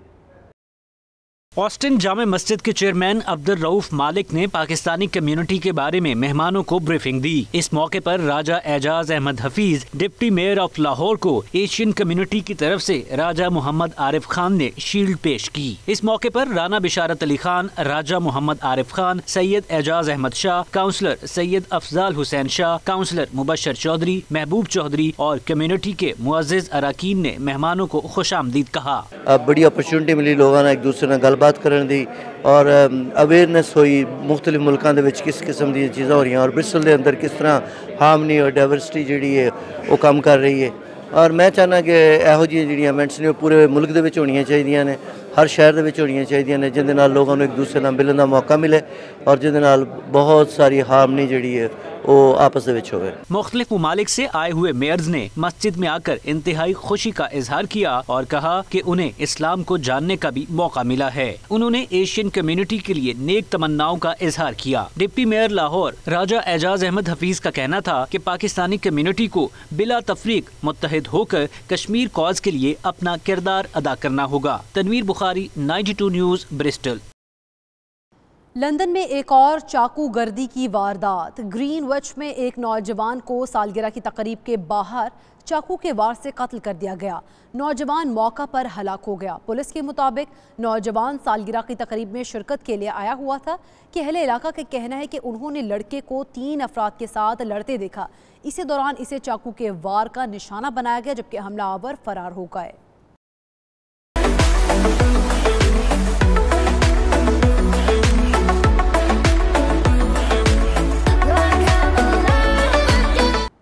ऑस्टिन जामे मस्जिद के चेयरमैन अब्दुल रऊफ मालिक ने पाकिस्तानी कम्युनिटी के बारे में मेहमानों को ब्रीफिंग दी। इस मौके पर Raja Ejaz Ahmed Hafeez deputy mayor of Lahore को एशियन कम्युनिटी की तरफ से राजा मोहम्मद आरिफ खान ने शील्ड पेश की। इस मौके पर राना बिशारत अली खान, राजा मोहम्मद आरिफ खान, सैयद एजाज अहमद शाह, काउंसलर सैयद अफजाल हुसैन शाह, काउंसलर मुबशर चौधरी, महबूब चौधरी और कम्युनिटी के मुअज़्ज़िज़ अराकीन ने मेहमानों को खुशामदीद कहा। अब बड़ी अपॉर्चुनिटी मिली लोगों ने एक दूसरे ने गलबात करने दी और अवेयरनेस हुई मुख्तलिफ मुल्कों के किस किस्म दी चीज़ां हो रही हैं और ब्रिस्टल के अंदर किस तरह हार्मनी और डाइवर्सिटी जी है वो काम कर रही है। और मैं चाहना कि ਇਹੋ ਜਿਹੀ ਜਿਹੜੀਆਂ ਇਵੈਂਟਸ ਨੇ पूरे मुल्क ਦੇ ਵਿੱਚ ਹੋਣੀਆਂ ਚਾਹੀਦੀਆਂ ਨੇ, हर शहर ਦੇ ਵਿੱਚ ਹੋਣੀਆਂ ਚਾਹੀਦੀਆਂ ਨੇ ਜਿਹਦੇ ਨਾਲ ਲੋਕਾਂ ਨੂੰ ਇੱਕ ਦੂਸਰੇ ਨਾਲ ਮਿਲਣ ਦਾ ਮੌਕਾ ਮਿਲੇ और ਜਿਹਦੇ ਨਾਲ बहुत सारी हार्मनी ਜਿਹੜੀ है वो आपस में होवे। मुख्तलिफ ममालिक से आए हुए मेयर्स ने मस्जिद में आकर इंतहाई खुशी का इजहार किया और कहा कि उन्हें इस्लाम को जानने का भी मौका मिला है। उन्होंने एशियन कम्युनिटी के लिए नेक तमन्नाओं का इजहार किया। डिप्टी मेयर लाहौर राजा एजाज अहमद हफीज का कहना था कि पाकिस्तानी कम्युनिटी को बिला तफरीक मुत्तहिद होकर कश्मीर कॉज के लिए अपना किरदार अदा करना होगा। Tanveer Bukhari, 92 news, Bristol. London में एक और चाकू गर्दी की वारदात। ग्रीनविच में एक नौजवान को सालगिरह की तकरीब के बाहर चाकू के वार से कत्ल कर दिया गया। नौजवान मौका पर हलाक हो गया। पुलिस के मुताबिक नौजवान सालगिरह की तकरीब में शिरकत के लिए आया हुआ था कि अहले इलाका का कहना है कि उन्होंने लड़के को 3 अफराद के साथ लड़ते देखा। इसी दौरान इसे चाकू के वार का निशाना बनाया गया जबकि हमलावर फरार हो गए।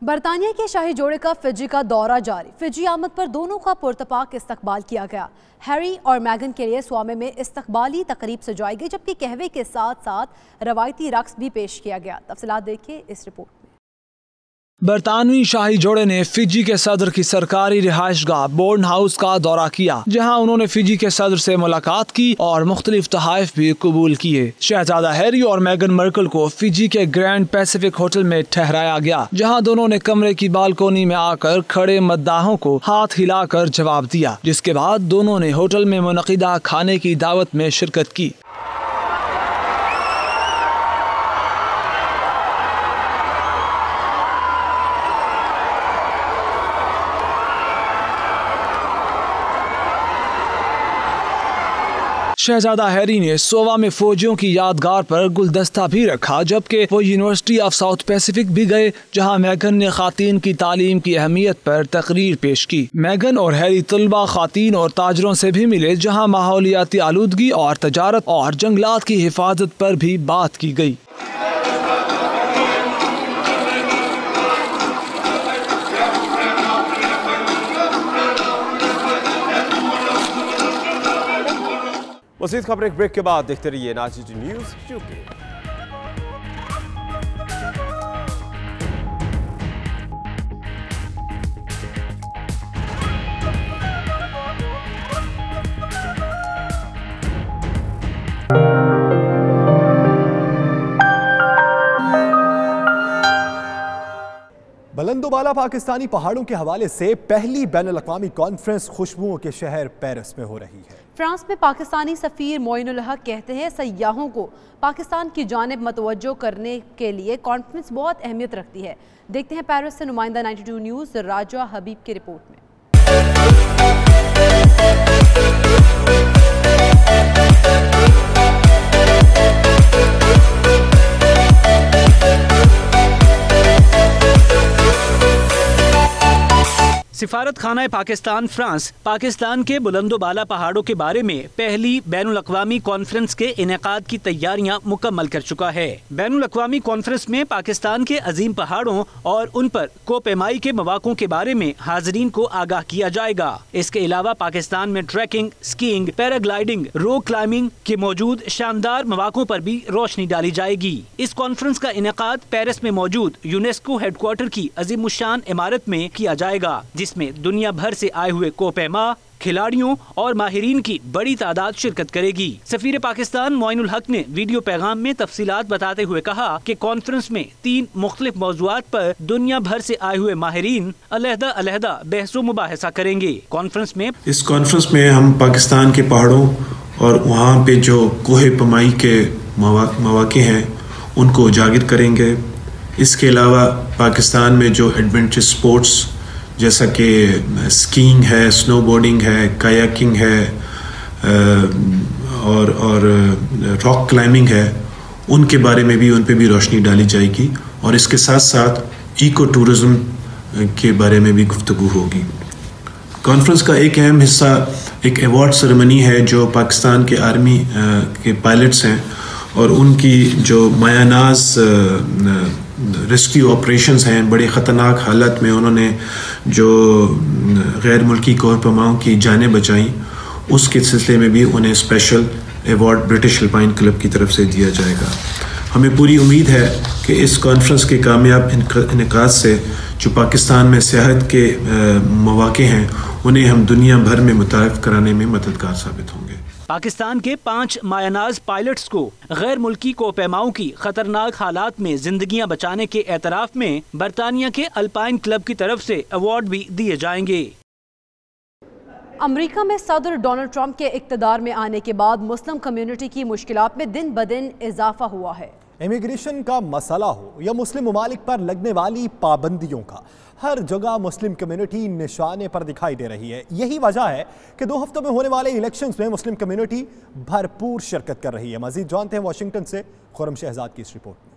बरतानिया के शाही जोड़े का फिजी का दौरा जारी। फिजी आमद पर दोनों का पुरतपाक इस्तकबाल किया गया। हैरी और मैगन के लिए स्वामे में इस्तकबाली तकरीब सजाई गई जबकि कहवे के साथ साथ रवायती रक्स भी पेश किया गया। तफसीलात देखिए इस रिपोर्ट में। बरतानवी शाही जोड़े ने फिजी के सदर की सरकारी रिहाइशगाह बोर्न हाउस का दौरा किया जहां उन्होंने फिजी के सदर से मुलाकात की और मुख्तलिफ तहाइफ भी कबूल किए। शहजादा हैरी और मैगन मार्कल को फिजी के ग्रैंड पैसिफिक होटल में ठहराया गया जहां दोनों ने कमरे की बालकोनी में आकर खड़े मद्दाहों को हाथ हिलाकर जवाब दिया, जिसके बाद दोनों ने होटल में मुनक़िदा खाने की दावत में शिरकत की। शहजादा हैरी ने सोवा में फौजियों की यादगार पर गुलदस्ता भी रखा जबकि वो यूनिवर्सिटी ऑफ साउथ पैसिफिक भी गए जहां मैगन ने खातीन की तालीम की अहमियत पर तकरीर पेश की। मैगन और हैरी तलबा, खातीन और ताजरों से भी मिले जहां माहौलियाती आलूदगी और तजारत और जंगलात की हिफाजत पर भी बात की गई। मज़ीद खबरें एक ब्रेक के बाद देखते रहिए 92 न्यूज़ यूके। बुलंदोबाला पाकिस्तानी पहाड़ों के हवाले से पहली बैनुल अक़वामी कॉन्फ्रेंस खुशबुओं के शहर पेरिस में हो रही है। फ्रांस में पाकिस्तानी सफ़ीर मोइनुल हक कहते हैं सयाहों को पाकिस्तान की जानिब मतवज्जो करने के लिए कॉन्फ्रेंस बहुत अहमियत रखती है। देखते हैं पेरिस से नुमाइंदा 92 न्यूज़ राजा हबीब की रिपोर्ट में। सिफारत खाना पाकिस्तान फ्रांस पाकिस्तान के बुलंदोबाला पहाड़ों के बारे में पहली बैनुल-अक़वामी कॉन्फ्रेंस के इनेकाद की तैयारियां मुकम्मल कर चुका है। बैनुल-अक़वामी कॉन्फ्रेंस में पाकिस्तान के अजीम पहाड़ों और उन पर कोपेमाई के मौक़ों के बारे में हाज़रीन को आगाह किया जाएगा। इसके अलावा पाकिस्तान में trekking, skiing, paragliding, rock climbing के मौजूद शानदार मौक़ों पर भी रोशनी डाली जाएगी। इस कॉन्फ्रेंस का इनेकाद पेरिस में मौजूद यूनेस्को हेडक्वार्टर की अजीमुशान इमारत में किया जाएगा, जिसमें दुनिया भर से आए हुए कोपेमा खिलाड़ियों और माहिरीन की बड़ी तादाद शिरकत करेगी। सफीर पाकिस्तान मोइनुल हक ने वीडियो पैगाम में तफसीलात बताते हुए कहा कि कॉन्फ्रेंस में 3 मुख्तलिफ मौज़ूआत पर दुनिया भर से आए हुए माहिरीन अलहदा बहसो मुबाहिसा करेंगे। इस कॉन्फ्रेंस में हम पाकिस्तान के पहाड़ों और वहाँ पे जो कोहे पमाई के मौक़े हैं उनको उजागर करेंगे। इसके अलावा पाकिस्तान में जो एडवेंचर स्पोर्ट्स जैसा कि स्कीइंग है, स्नोबोर्डिंग है, कायाकिंग है और रॉक क्लाइंबिंग है, उनके बारे में भी उन पे भी रोशनी डाली जाएगी और इसके साथ साथ इको टूरिज़्म के बारे में भी गुफ्तगू होगी। कॉन्फ्रेंस का एक अहम हिस्सा एक अवार्ड सेरेमनी है जो पाकिस्तान के आर्मी के पायलट्स हैं और उनकी जो मायानाज रेस्क्यू ऑपरेशंस हैं, बड़े ख़तरनाक हालत में उन्होंने जो गैर मुल्की कोरपमाओं की जानें बचाई, उसके सिलसिले में भी उन्हें special award British alpine club की तरफ से दिया जाएगा। हमें पूरी उम्मीद है कि इस कॉन्फ्रेंस के कामयाब इनेकाद से जो पाकिस्तान में सियाहत के मौक़े हैं उन्हें हम दुनिया भर में मुतारिफ कराने में मददगार साबित होंगे। पाकिस्तान के 5 मायानाज पायलट्स को गैर मुल्की कोपेमाओं की खतरनाक हालात में जिंदगियां बचाने के एतराफ़ में बरतानिया के अल्पाइन क्लब की तरफ से अवार्ड भी दिए जाएंगे। अमेरिका में सदर डोनाल्ड ट्रंप के इक़्तिदार में आने के बाद मुस्लिम कम्युनिटी की मुश्किलात में दिन ब दिन इजाफा हुआ है। इमिग्रेशन का मसला हो या मुस्लिम ममालिक पर लगने वाली पाबंदियों का, हर जगह मुस्लिम कम्युनिटी निशाने पर दिखाई दे रही है। यही वजह है कि 2 हफ्तों में होने वाले इलेक्शंस में मुस्लिम कम्युनिटी भरपूर शिरकत कर रही है। मजीद जानते हैं वाशिंगटन से खुर्रम शहजाद की इस रिपोर्ट में।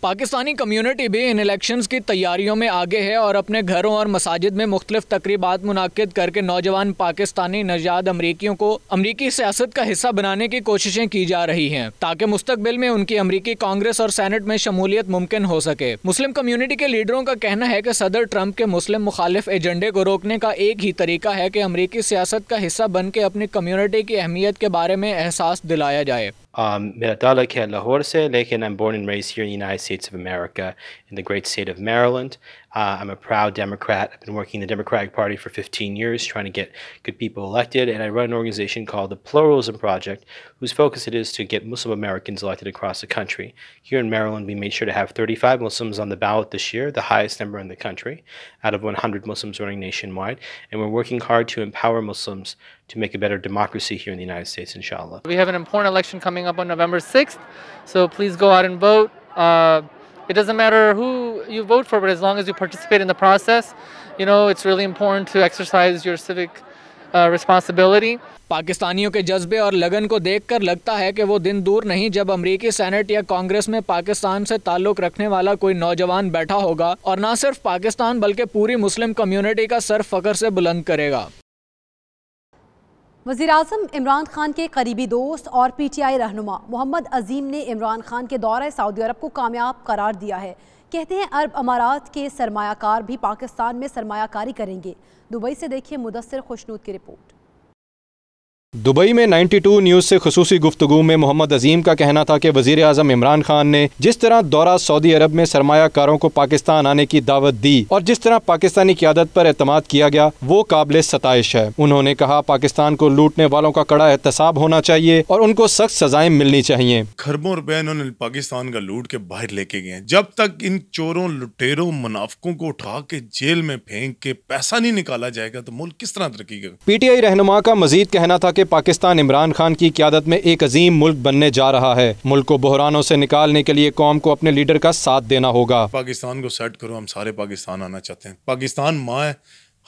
पाकिस्तानी कम्युनिटी भी इन इलेक्शंस की तैयारियों में आगे है और अपने घरों और मसाजिद में मुख्तलिफ तकरीबात मुनाकिद करके नौजवान पाकिस्तानी नजाद अमरीकियों को अमरीकी सियासत का हिस्सा बनाने की कोशिशें की जा रही हैं ताकि मुस्तकबिल में उनकी अमरीकी कांग्रेस और सेनेट में शमूलियत मुमकिन हो सके। मुस्लिम कम्युनिटी के लीडरों का कहना है कि सदर ट्रंप के मुस्लिम मुखालिफ एजेंडे को रोकने का एक ही तरीका है कि अमरीकी सियासत का हिस्सा बन के अपनी कम्युनिटी की अहमियत के बारे में एहसास दिलाया जाए। मेरा ताल्लुक है लाहौर से, लेकिन I'm born and raised here in the United States of America in the great state of Maryland. I'm a proud Democrat. I've been working in the Democratic Party for 15 years trying to get good people elected, and I run an organization called the Pluralism Project, whose focus it is to get Muslim Americans elected across the country. Here in Maryland, we made sure to have 35 Muslims on the ballot this year, the highest number in the country, out of 100 Muslims running nationwide, and we're working hard to empower Muslims to make a better democracy here in the United States, inshallah. We have an important election coming up on November 6th, so please go out and vote. It doesn't matter who you vote for, but as long as you participate in the process, you know, it's really important to exercise your civic responsibility. पाकिस्तानियों के जज्बे और लगन को देखकर लगता है कि वो दिन दूर नहीं जब अमरीकी सेनेट या कांग्रेस में पाकिस्तान से ताल्लुक़ रखने वाला कोई नौजवान बैठा होगा और न सिर्फ पाकिस्तान बल्कि पूरी मुस्लिम कम्युनिटी का सर फख्र से बुलंद करेगा। वज़ीर-ए-आज़म इमरान खान के करीबी दोस्त और PTI रहनुमा मोहम्मद अजीम ने इमरान खान के दौरे सऊदी अरब को कामयाब करार दिया है। कहते हैं अरब अमारात के सरमायाकार भी पाकिस्तान में सरमायाकारी करेंगे। दुबई से देखिए मुदस्सिर खुशनूद की रिपोर्ट। दुबई में 92 न्यूज़ से खुसूसी गुफ्तगू में मोहम्मद अजीम का कहना था कि वज़ीर आज़म इमरान खान ने जिस तरह दौरा सऊदी अरब में सरमायाकारों को पाकिस्तान आने की दावत दी और जिस तरह पाकिस्तानी क़यादत पर एतमाद किया गया वो काबिल सताइश है। उन्होंने कहा पाकिस्तान को लूटने वालों का कड़ा एहतसाब होना चाहिए और उनको सख्त सजाएं मिलनी चाहिए। खरबों रुपए इन्होंने पाकिस्तान का लूट के बाहर लेके गए। जब तक इन चोरों, लुटेरों, मुनाफिकों को उठा के जेल में फेंक के पैसा नहीं निकाला जाएगा तो मुल्क किस तरह तरक्की करेगा। PTI रहनुमा का मजीद कहना था कि पाकिस्तान इमरान खान की क़यादत में एक अजीम मुल्क बनने जा रहा है। मुल्क को बहरानों से निकालने के लिए कौम को अपने लीडर का साथ देना होगा। पाकिस्तान को सेट करो, हम सारे पाकिस्तान आना चाहते हैं। पाकिस्तान माँ है,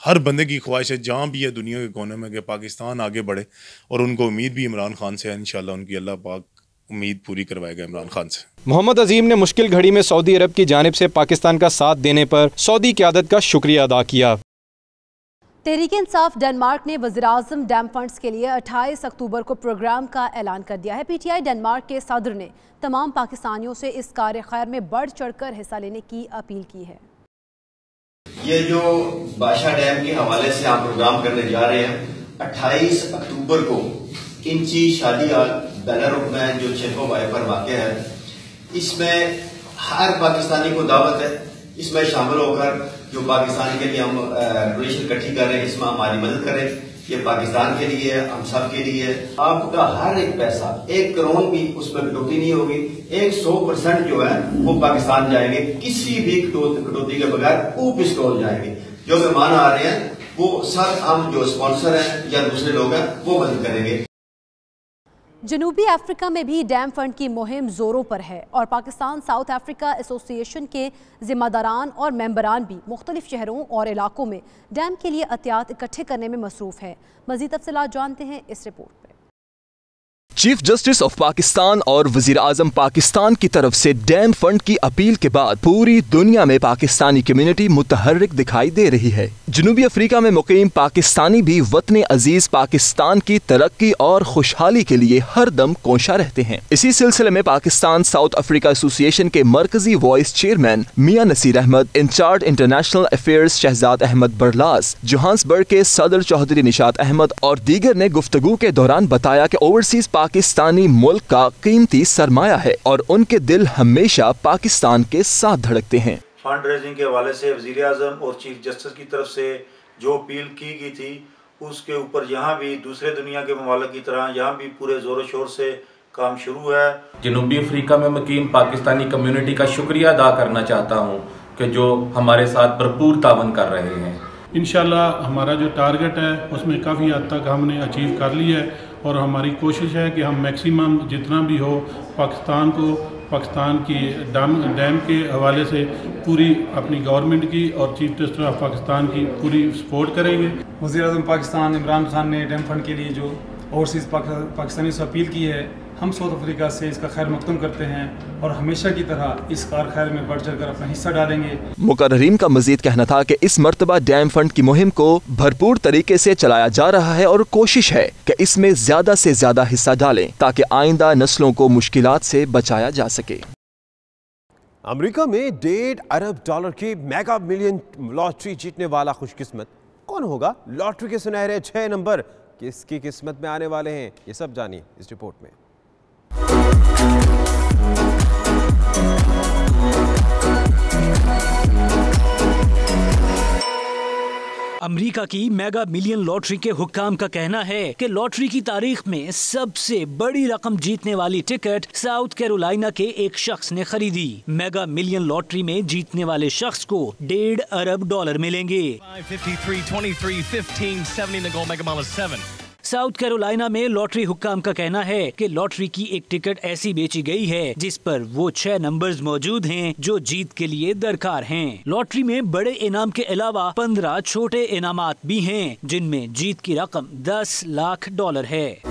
हर बंदे की ख्वाहिश है जहाँ भी है दुनिया के कोने में कि पाकिस्तान आगे बढ़े और उनको उम्मीद भी इमरान खान से है। इंशाल्लाह उनकी अल्लाह पाक उम्मीद पूरी करवाएगा इमरान खान से। मोहम्मद अजीम ने मुश्किल घड़ी में सऊदी अरब की जानिब से पाकिस्तान का साथ देने पर सऊदी क़यादत का शुक्रिया अदा किया। तहरीक इंसाफ डेनमार्क ने वज़ीर-ए-आज़म डैम फंड्स के लिए 28 अक्टूबर को प्रोग्राम का ऐलान कर दिया है। PTI डेनमार्क के सदर ने तमाम पाकिस्तानियों से इस कार्य खैर में बढ़ चढ़कर हिस्सा लेने की अपील की है। ये जो बादशाह डैम के हवाले से आप प्रोग्राम करने जा रहे हैं 28 अक्टूबर को इंची शादी हाल बेलारुख में जो चेको बाय पर वाक़ है, इसमें हर पाकिस्तानी को दावत है इसमें शामिल होकर जो पाकिस्तान के लिए हम डोनेशन इकट्ठी कर रहे हैं इसमें हमारी मदद करें। ये पाकिस्तान के लिए हम सब के लिए आपका हर एक पैसा 1 करोड़ भी उसमें कटौती नहीं होगी। 100% जो है वो पाकिस्तान जाएंगे, किसी भी कटौती के बगैर ऊपर स्टॉल जाएंगे। जो मेहमान आ रहे हैं वो सब हम जो स्पॉन्सर हैं या दूसरे लोग हैं वो मदद करेंगे। जनूबी अफ्रीका में भी डैम फंड की मुहिम जोरों पर है और पाकिस्तान साउथ अफ्रीका एसोसिएशन के जिम्मेदारान और मेंबरान भी मुख्तलिफ शहरों और इलाकों में डैम के लिए एहतियात इकट्ठे करने में मसरूफ़ है। मज़ीद तफसीलात जानते हैं इस रिपोर्ट में। चीफ जस्टिस ऑफ पाकिस्तान और वजीर आजम पाकिस्तान की तरफ से डैम फंड की अपील के बाद पूरी दुनिया में पाकिस्तानी कम्युनिटी मुतहर्रिक दिखाई दे रही है। जनूबी अफ्रीका में मुकीम पाकिस्तानी भी वतन अजीज पाकिस्तान की तरक्की और खुशहाली के लिए हर दम कोशा रहते हैं। इसी सिलसिले में पाकिस्तान साउथ अफ्रीका एसोसिएशन के मरकजी vice chairman Mian Naseer Ahmad, in charge international affairs Shahzad Ahmad Barlas, Johannesburg के सदर चौधरी निशात अहमद और दीगर ने गुफ्तगू के दौरान बताया कि ओवरसीज पाकिस्तानी मुल्क का कीमती सरमाया है और उनके दिल हमेशा पाकिस्तान के साथ धड़कते हैं। फंड रेजिंग के हवाले से वज़ीर आज़म और चीफ जस्टिस की तरफ से जो अपील की गई थी उसके ऊपर यहाँ भी दूसरे दुनिया के ममालिक की तरह यहाँ भी पूरे ज़ोर शोर से काम शुरू है। जनूबी अफ्रीका में मुकीम पाकिस्तानी कम्युनिटी का शुक्रिया अदा करना चाहता हूँ कि जो हमारे साथ भरपूर तावन कर रहे हैं। इंशाल्लाह हमारा जो टारगेट है उसमें काफ़ी हद तक हमने अचीव कर लिया है और हमारी कोशिश है कि हम मैक्सिमम जितना भी हो पाकिस्तान को पाकिस्तान की डैम के हवाले से पूरी अपनी गवर्नमेंट की और चीफ जस्टिस ऑफ पाकिस्तान की पूरी सपोर्ट करेंगे। वज़ीर आज़म पाकिस्तान इमरान खान ने डैम फंड के लिए जो ओवरसीज़ पाकिस्तानी से अपील की है, हम साउथ अफ्रीका से इसका खैर मकदम करते हैं और हमेशा की तरह इस कार खैर में बढ़ चढ़ कर अपना हिस्सा डालेंगे। मुकर्रीन का मजीद कहना था कि इस मर्तबा डैम फंड की मुहिम को भरपूर तरीके से चलाया जा रहा है और कोशिश है कि इसमें ज्यादा से ज्यादा हिस्सा डालें ताकि आइंदा नस्लों को मुश्किलात से बचाया जा सके। अमेरिका में $1.5 अरब की मेगा मिलियन लॉटरी जीतने वाला खुशकिस्मत कौन होगा? लॉटरी के सुनहरे 6 नंबर किसकी किस्मत में आने वाले हैं, ये सब जानिए इस रिपोर्ट में। अमेरिका की मेगा मिलियन लॉटरी के हुक्काम का कहना है कि लॉटरी की तारीख में सबसे बड़ी रकम जीतने वाली टिकट साउथ कैरोलिना के एक शख्स ने खरीदी। मेगा मिलियन लॉटरी में जीतने वाले शख्स को $1.5 अरब मिलेंगे। साउथ कैरोलिना में लॉटरी हुक्काम का कहना है कि लॉटरी की एक टिकट ऐसी बेची गई है जिस पर वो 6 नंबर्स मौजूद हैं जो जीत के लिए दरकार हैं। लॉटरी में बड़े इनाम के अलावा 15 छोटे इनामात भी हैं जिनमें जीत की रकम $10 लाख है।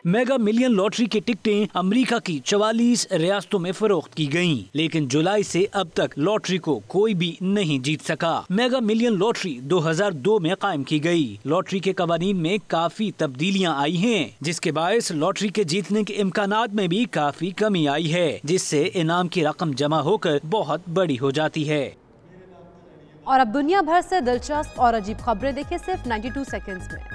मेगा मिलियन लॉटरी की टिकटें अमेरिका की 44 रियासतों में फरोख्त की गयीं, लेकिन जुलाई से अब तक लॉटरी को कोई भी नहीं जीत सका। मेगा मिलियन लॉटरी 2002 में कायम की गई। लॉटरी के कवानीन में काफी तब्दीलियां आई हैं, जिसके बायस लॉटरी के जीतने के इम्कानात में भी काफी कमी आई है, जिससे इनाम की रकम जमा होकर बहुत बड़ी हो जाती है। और अब दुनिया भर से दिलचस्प और अजीब खबरें देखिए सिर्फ 92 सेकंड्स में।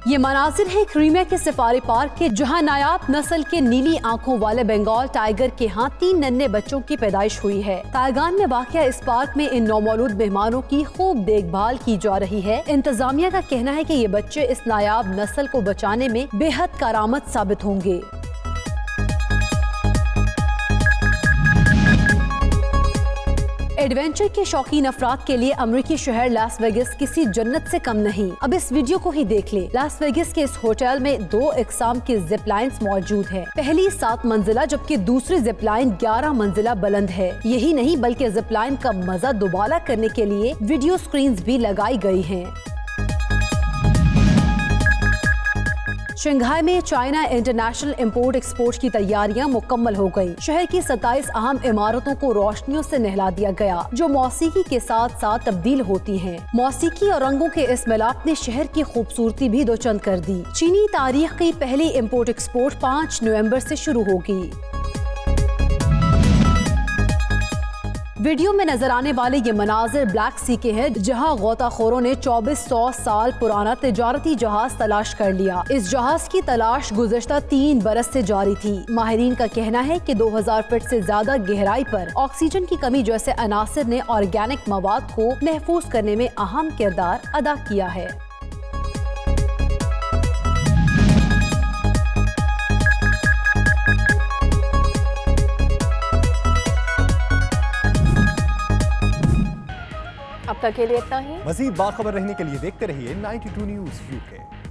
ये मनाजिर है क्रीमिया के सफारी पार्क के, जहां नायाब नस्ल के नीली आंखों वाले बंगाल टाइगर के यहाँ 3 नन्हे बच्चों की पैदाइश हुई है। कायगान में वाक़या इस पार्क में इन नौमौलूद मेहमानों की खूब देखभाल की जा रही है। इंतजामिया का कहना है कि ये बच्चे इस नायाब नस्ल को बचाने में बेहद कारआमद साबित होंगे। एडवेंचर के शौकीन अफराद के लिए अमेरिकी शहर लास वेगस किसी जन्नत से कम नहीं। अब इस वीडियो को ही देख ले। लास वेगस के इस होटल में 2 इकसाम की जिप लाइन्स मौजूद है। पहली 7 मंजिला जबकि दूसरी जिप लाइन 11 मंजिला बुलंद है। यही नहीं बल्कि जिप लाइन का मजा दोबारा करने के लिए वीडियो स्क्रीन्स भी लगाई गई हैं। शंघाई में चाइना इंटरनेशनल इंपोर्ट एक्सपोर्ट की तैयारियां मुकम्मल हो गई। शहर की 27 अहम इमारतों को रोशनियों से नहला दिया गया, जो मौसीकी के साथ साथ तब्दील होती हैं। मौसीकी और रंगों के इस मिलाप ने शहर की खूबसूरती भी दोचंद कर दी। चीनी तारीख की पहली इंपोर्ट एक्सपोर्ट 5 नवंबर से शुरू होगी। वीडियो में नजर आने वाले ये मनाजिर ब्लैक सी के हैं, जहां गोताखोरों ने 2400 साल पुराना तिजारती जहाज तलाश कर लिया। इस जहाज की तलाश गुज़श्ता 3 बरस से जारी थी। माहिरीन का कहना है कि 2000 फीट से ज्यादा गहराई पर ऑक्सीजन की कमी जैसे अनासिर ने ऑर्गेनिक मवाद को महफूज करने में अहम किरदार अदा किया है। अब तक के लिए इतना ही। मज़ीद बाखबर रहने के लिए देखते रहिए 92 न्यूज़ UK।